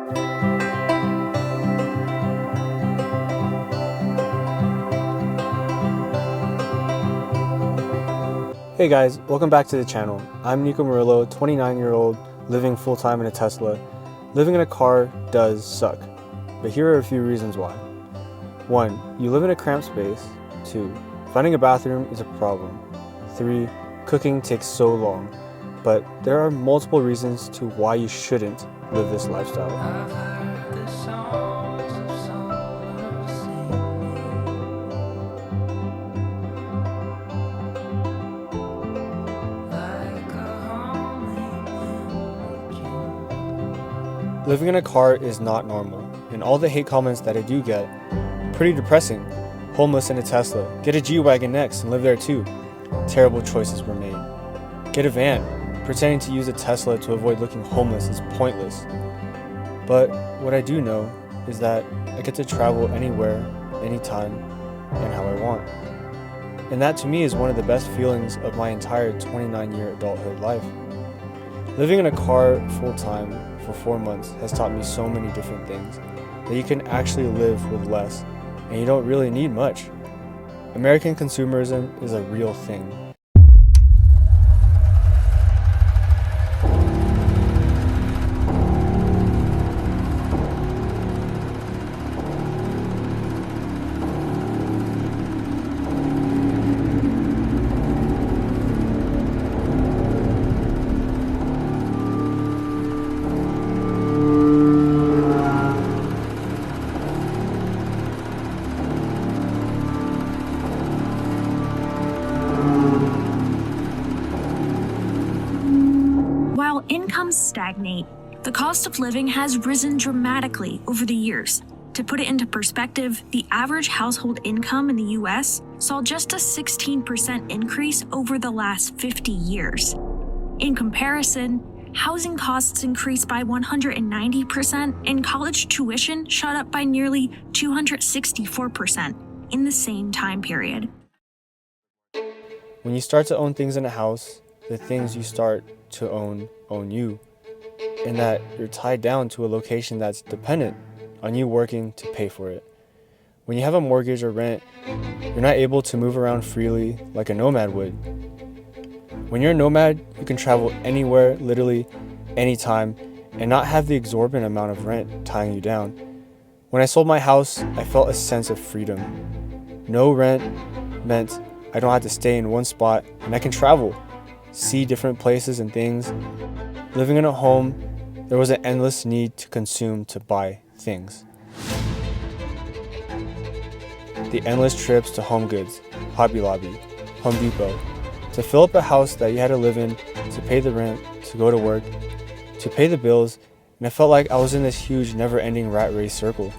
Hey guys, welcome back to the channel. I'm Nico Murillo, 29-year-old, living full-time in a Tesla. Living in a car does suck, but here are a few reasons why. 1. You live in a cramped space. 2. Finding a bathroom is a problem. 3. Cooking takes so long. But there are multiple reasons to why you shouldn't live this lifestyle. Living in a car is not normal, and all the hate comments that I do get, pretty depressing. Homeless in a Tesla, get a G-Wagon next and live there too. Terrible choices were made. Get a van, pretending to use a Tesla to avoid looking homeless is pointless. But what I do know is that I get to travel anywhere, anytime, and how I want. And that to me is one of the best feelings of my entire 29-year adulthood life. Living in a car full-time for 4 months has taught me so many different things, that you can actually live with less, and you don't really need much. American consumerism is a real thing. While incomes stagnate, the cost of living has risen dramatically over the years. To put it into perspective, the average household income in the US saw just a 16% increase over the last 50 years. In comparison, housing costs increased by 190% and college tuition shot up by nearly 264% in the same time period. When you start to own things in a house, the things you start to own you, in that you're tied down to a location that's dependent on you working to pay for it. When you have a mortgage or rent, you're not able to move around freely like a nomad would. When you're a nomad, you can travel anywhere, literally anytime, and not have the exorbitant amount of rent tying you down. When I sold my house, I felt a sense of freedom. No rent meant I don't have to stay in one spot, and I can travel, see different places and things. Living in a home, there was an endless need to consume, to buy things. The endless trips to Home Goods, Hobby Lobby, Home Depot, to fill up a house that you had to live in, to pay the rent, to go to work, to pay the bills, and I felt like I was in this huge never-ending rat race circle.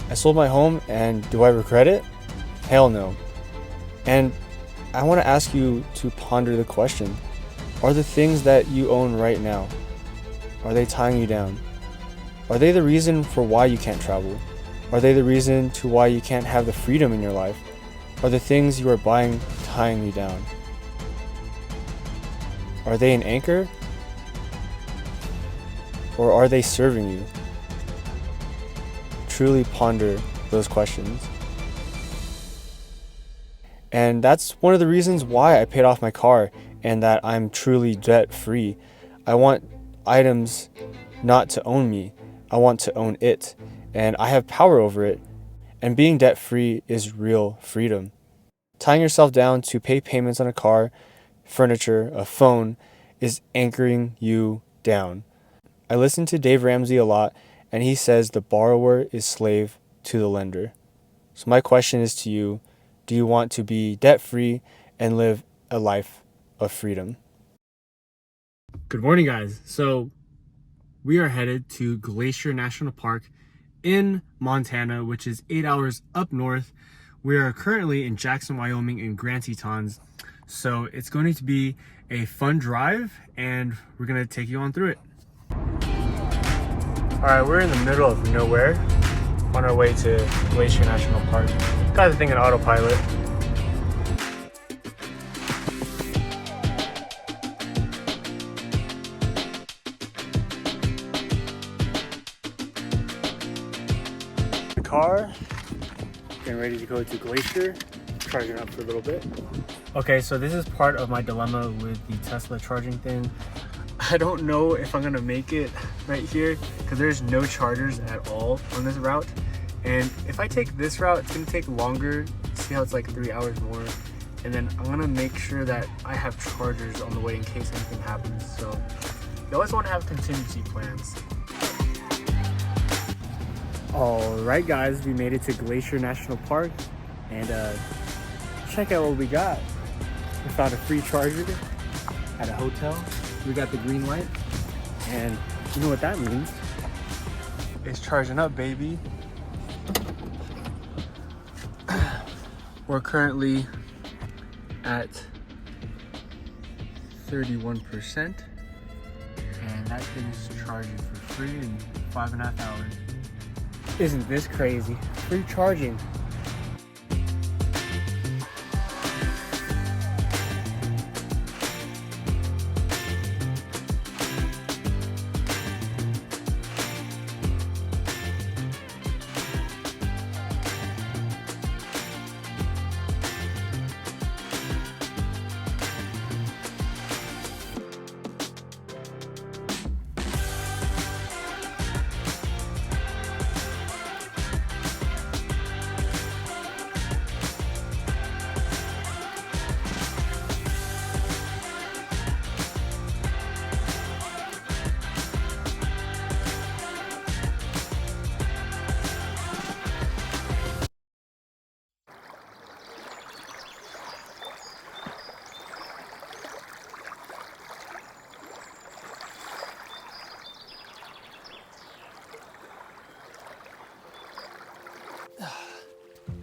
I sold my home, and do I regret it? Hell no. And I want to ask you to ponder the question, are the things that you own right now, are they tying you down? Are they the reason for why you can't travel? Are they the reason to why you can't have the freedom in your life? Are the things you are buying tying you down? Are they an anchor? Or are they serving you? Truly ponder those questions. And that's one of the reasons why I paid off my car and that I'm truly debt-free. I want items not to own me. I want to own it. And I have power over it. And being debt-free is real freedom. Tying yourself down to pay payments on a car, furniture, a phone, is anchoring you down. I listen to Dave Ramsey a lot, and he says the borrower is slave to the lender. So my question is to you, do you want to be debt-free and live a life of freedom? Good morning, guys. So we are headed to Glacier National Park in Montana, which is 8 hours up north. We are currently in Jackson, Wyoming in Grand Tetons. So it's going to be a fun drive and we're going to take you on through it. All right, we're in the middle of nowhere on our way to Glacier National Park. Got the thing in autopilot. car, getting ready to go to Glacier, charging up for a little bit. Okay, so this is part of my dilemma with the Tesla charging thing. I don't know if I'm gonna make it right here because there's no chargers at all on this route. And if I take this route, it's gonna take longer. See how it's like 3 hours more. And then I'm gonna make sure that I have chargers on the way in case anything happens. So you always wanna have contingency plans. All right, guys, we made it to Glacier National Park, and check out what we got. We found a free charger at a hotel. We got the green light, and you know what that means. It's charging up, baby. We're currently at 31%, and that thing's charging for free in 5.5 hours. Isn't this crazy? Free charging.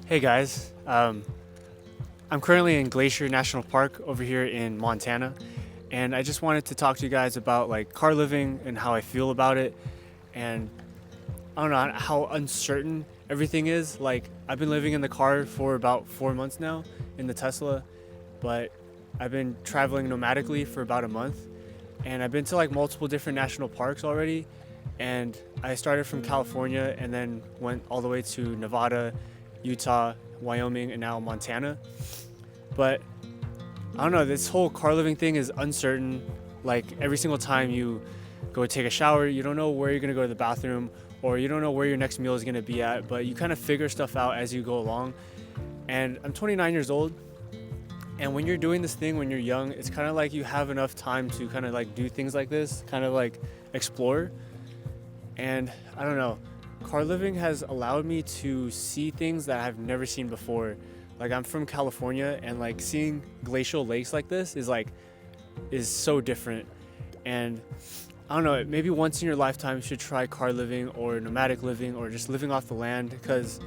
Hey guys, I'm currently in Glacier National Park over here in Montana, and I just wanted to talk to you guys about like car living and how I feel about it, and I don't know how uncertain everything is. Like, I've been living in the car for about 4 months now in the Tesla, but I've been traveling nomadically for about a month, and I've been to like multiple different national parks already, and I started from California and then went all the way to Nevada, Utah, Wyoming, and now Montana. But I don't know, this whole car living thing is uncertain. Like, every single time you go take a shower, you don't know where you're gonna go to the bathroom, or you don't know where your next meal is gonna be at, but you kind of figure stuff out as you go along. And I'm 29 years old, and when you're doing this thing when you're young, it's kind of like you have enough time to kind of like do things like this, kind of like explore. And I don't know, car living has allowed me to see things that I've never seen before. Like, I'm from California, and like seeing glacial lakes like this is so different. And I don't know, maybe once in your lifetime you should try car living or nomadic living or just living off the land, because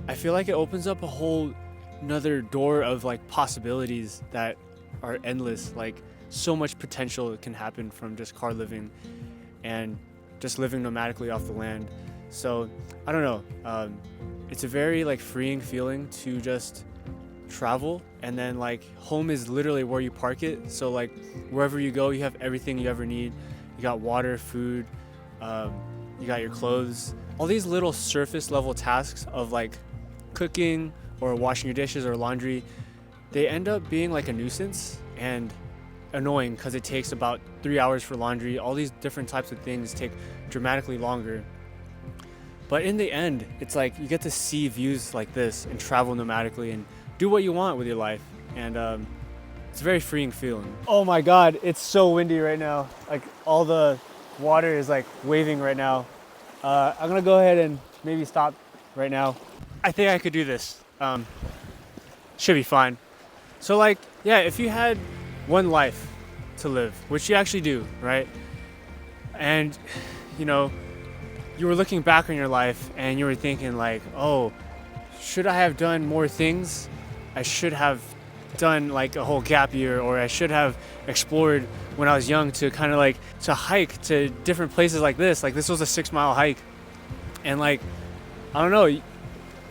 I feel like it opens up a whole another door of like possibilities that are endless. Like, so much potential can happen from just car living and just living nomadically off the land. So I don't know, it's a very like freeing feeling to just travel, and then like home is literally where you park it. So like wherever you go, you have everything you ever need. You got water, food, you got your clothes. All these little surface level tasks of like cooking or washing your dishes or laundry, they end up being like a nuisance and annoying because it takes about 3 hours for laundry. All these different types of things take dramatically longer. But in the end, it's like you get to see views like this and travel nomadically and do what you want with your life. And it's a very freeing feeling. Oh my God, it's so windy right now. Like, all the water is like waving right now. I'm gonna go ahead and maybe stop right now. I think I could do this. Should be fine. So like, yeah, if you had one life to live, which you actually do, right? And you know, you were looking back on your life and you were thinking like, oh, should I have done more things? I should have done like a whole gap year, or I should have explored when I was young to kind of like to hike to different places like this. Like, this was a 6-mile hike. And like, I don't know,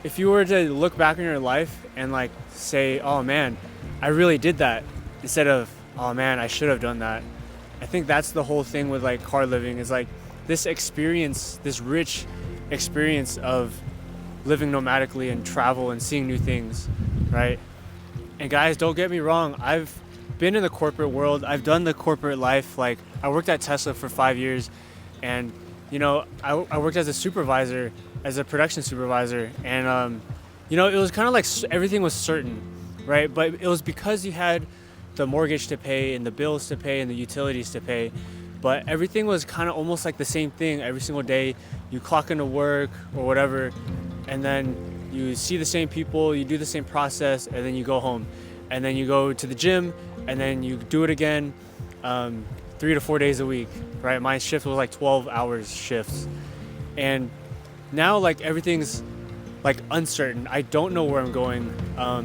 if you were to look back on your life and like say, oh man, I really did that, instead of, oh man, I should have done that. I think that's the whole thing with like car living, is like this experience, this rich experience of living nomadically and travel and seeing new things, right? And guys, don't get me wrong, I've been in the corporate world. I've done the corporate life. Like, I worked at Tesla for 5 years, and you know, I worked as a supervisor, as a production supervisor, and you know, it was kind of like everything was certain, right? But it was because you had the mortgage to pay and the bills to pay and the utilities to pay. But everything was kind of almost like the same thing every single day. You clock into work or whatever, and then you see the same people, you do the same process, and then you go home. And then you go to the gym, and then you do it again 3 to 4 days a week, right? My shift was like 12 hours shifts. And now like everything's like uncertain. I don't know where I'm going.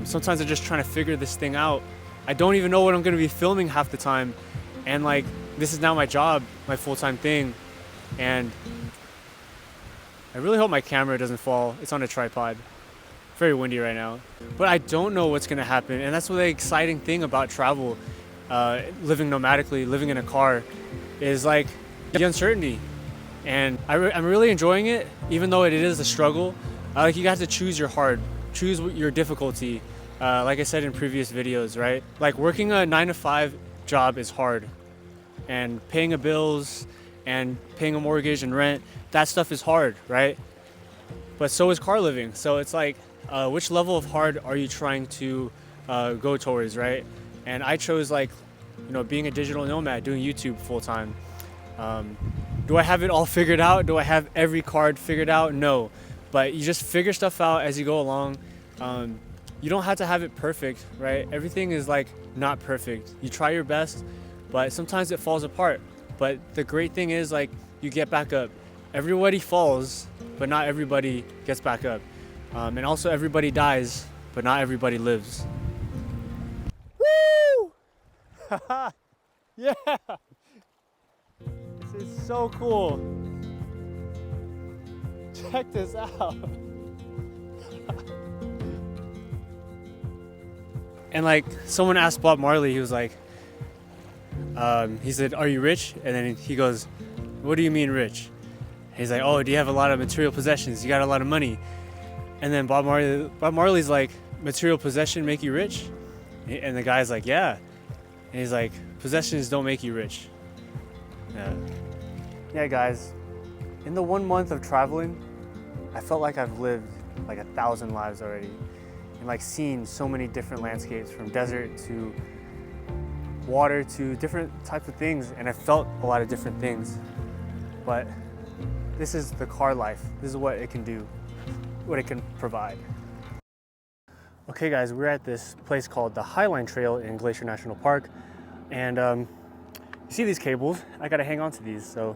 Sometimes I'm just trying to figure this thing out. I don't even know what I'm gonna be filming half the time. And like, this is now my job, my full-time thing. And I really hope my camera doesn't fall. It's on a tripod. Very windy right now. But I don't know what's gonna happen. And that's what the exciting thing about travel, living nomadically, living in a car, is like the uncertainty. And I'm really enjoying it, even though it is a struggle. Like, you have to choose your hard, choose your difficulty. Like I said in previous videos, right? Like, working a 9-to-5 job is hard, and paying the bills and paying a mortgage and rent, that stuff is hard, right? But so is car living. So it's like, which level of hard are you trying to go towards, right? And I chose, like, you know, being a digital nomad, doing YouTube full time. Do I have it all figured out? Do I have every card figured out? No. But you just figure stuff out as you go along. You don't have to have it perfect, right? Everything is like not perfect. You try your best, but sometimes it falls apart. But the great thing is, like, you get back up. Everybody falls, but not everybody gets back up. And also everybody dies, but not everybody lives. Woo! Yeah! This is so cool. Check this out. And like, someone asked Bob Marley, he was like, he said, "Are you rich?" And then he goes, "What do you mean rich?" And he's like, "Oh, do you have a lot of material possessions? You got a lot of money?" And then Bob Marley's like, "Material possession make you rich?" And the guy's like, "Yeah." And he's like, "Possessions don't make you rich." Yeah, guys, in the 1 month of traveling, I felt like I've lived like 1,000 lives already, and like seen so many different landscapes, from desert to water to different types of things, and I felt a lot of different things. But this is the car life. This is what it can do, what it can provide. Okay guys, we're at this place called the Highline Trail in Glacier National Park, and you see these cables? I gotta hang on to these, so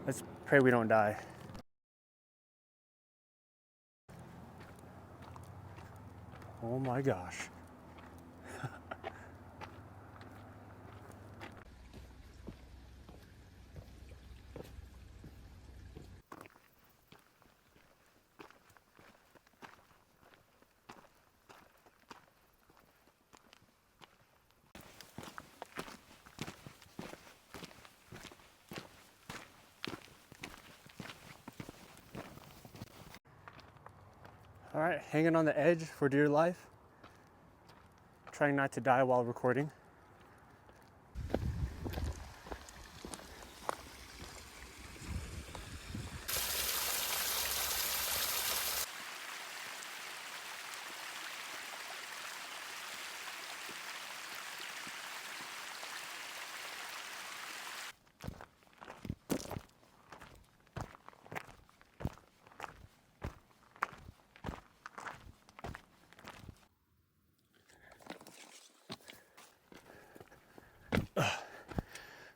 let's pray we don't die. Oh my gosh. All right, hanging on the edge for dear life. Trying not to die while recording.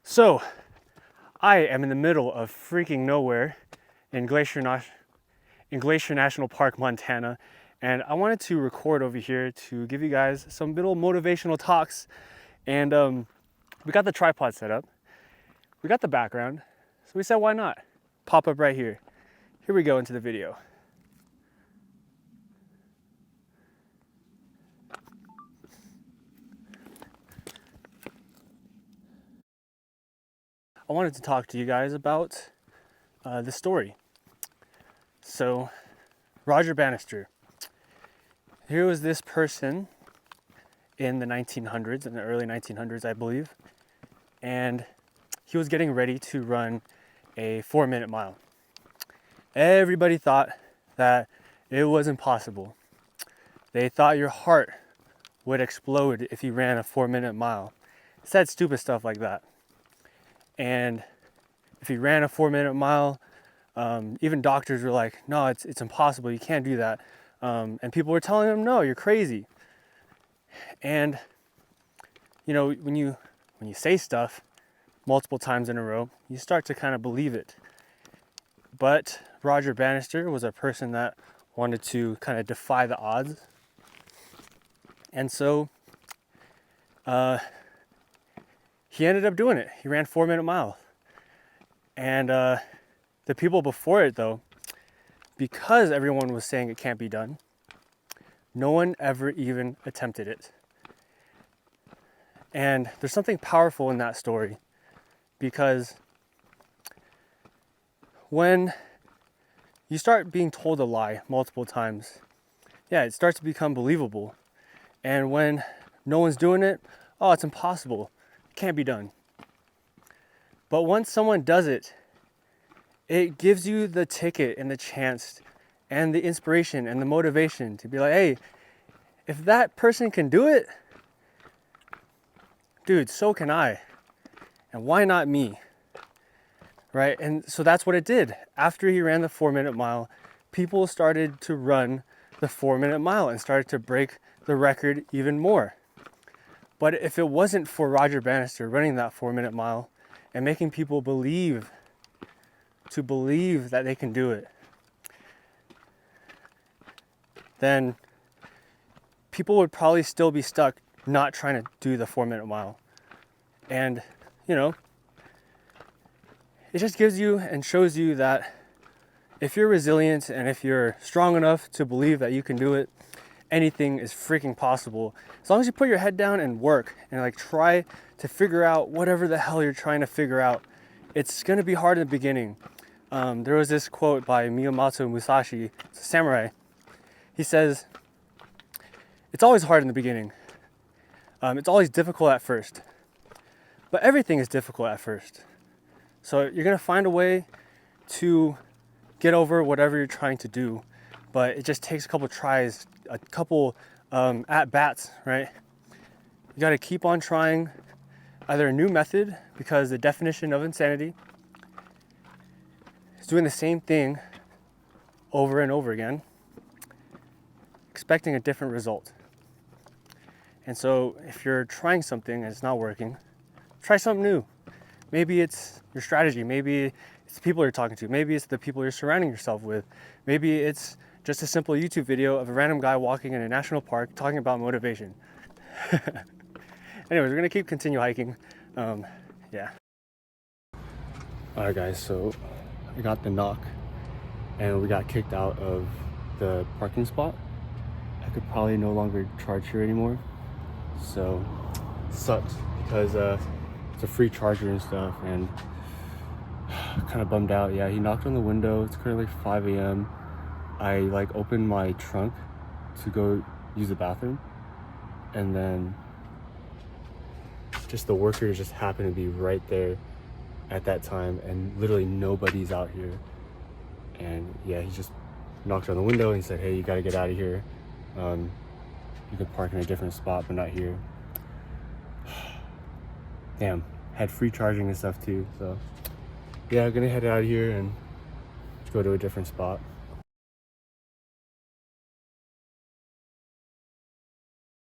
So, I am in the middle of freaking nowhere in Glacier National Park, Montana, and I wanted to record over here to give you guys some little motivational talks. And we got the tripod set up, we got the background, so we said, why not pop up right here. Here we go into the video. I wanted to talk to you guys about the story. So Roger Bannister. Here was this person in the 1900s, in the early 1900s, I believe, and he was getting ready to run a 4-minute mile. Everybody thought that it was impossible. They thought your heart would explode if you ran a 4-minute mile. It said stupid stuff like that. And if he ran a 4-minute mile, even doctors were like, no, it's impossible, you can't do that. And people were telling him, no, you're crazy. And you know, when you say stuff multiple times in a row, you start to kind of believe it. But Roger Bannister was a person that wanted to kind of defy the odds. And so he ended up doing it. He ran 4-minute mile. And the people before it, though, because everyone was saying it can't be done, no one ever even attempted it. And there's something powerful in that story, because when you start being told a lie multiple times, yeah, it starts to become believable. And when no one's doing it, oh, it's impossible, it can't be done. But once someone does it, it gives you the ticket and the chance and the inspiration and the motivation to be like, hey, if that person can do it, dude, so can I. And why not me? Right? And so that's what it did. After he ran the 4-minute mile, people started to run the 4-minute mile and started to break the record even more. But if it wasn't for Roger Bannister running that 4-minute mile and making people believe that they can do it, then people would probably still be stuck not trying to do the 4-minute mile. And, you know, it just gives you and shows you that if you're resilient and if you're strong enough to believe that you can do it, anything is freaking possible. As long as you put your head down and work and like try to figure out whatever the hell you're trying to figure out. It's going to be hard in the beginning. There was this quote by Miyamoto Musashi, it's a samurai. He says, it's always hard in the beginning. It's always difficult at first. But everything is difficult at first. So you're going to find a way to get over whatever you're trying to do. But it just takes a couple tries, a couple at-bats, right? You got to keep on trying either a new method, because the definition of insanity is doing the same thing over and over again, expecting a different result. And so if you're trying something and it's not working, try something new. Maybe it's your strategy. Maybe it's the people you're talking to. Maybe it's the people you're surrounding yourself with. Maybe it's just a simple YouTube video of a random guy walking in a national park talking about motivation. Anyways, we're gonna continue hiking. Yeah. Alright guys, so I got the knock and we got kicked out of the parking spot. I could probably no longer charge here anymore. So sucks, because it's a free charger and stuff, and kind of bummed out. Yeah, he knocked on the window. It's currently 5 a.m. I like opened my trunk to go use the bathroom, and then just the workers just happened to be right there at that time, and literally nobody's out here. And yeah, he just knocked on the window and said, hey, you got to get out of here. You could park in a different spot, but not here. Damn, had free charging and stuff too. So yeah, I'm gonna head out of here and go to a different spot.